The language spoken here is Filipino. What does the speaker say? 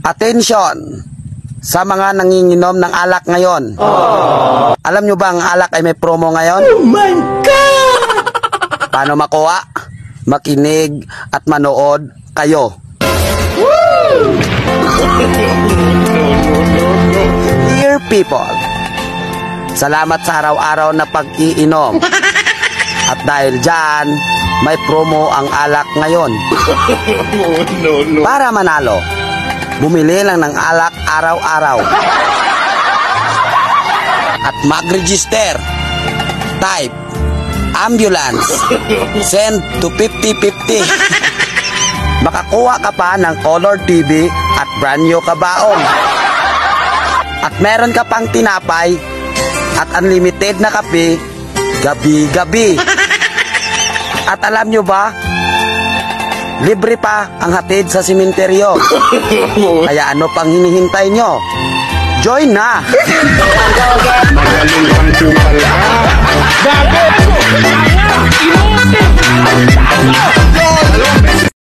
Attention sa mga nanginginom ng alak ngayon. Alam nyo ba ang alak ay may promo ngayon? Oh my God! Paano makuha? Makinig at manood kayo. Dear people, salamat sa araw-araw na pag-iinom. At dahil dyan, may promo ang alak ngayon. Para manalo, bumili lang ng alak araw-araw. At mag-register. Type ambulance. Send to 5050. Makakuha ka pa ng color TV at brand new kabaong. At meron ka pang tinapay at unlimited na kape gabi-gabi. At alam nyo ba, libre pa ang hatid sa simenteryo. Kaya ano pang hinihintay nyo? Join na! Magaling ang kupal ka! Bakit?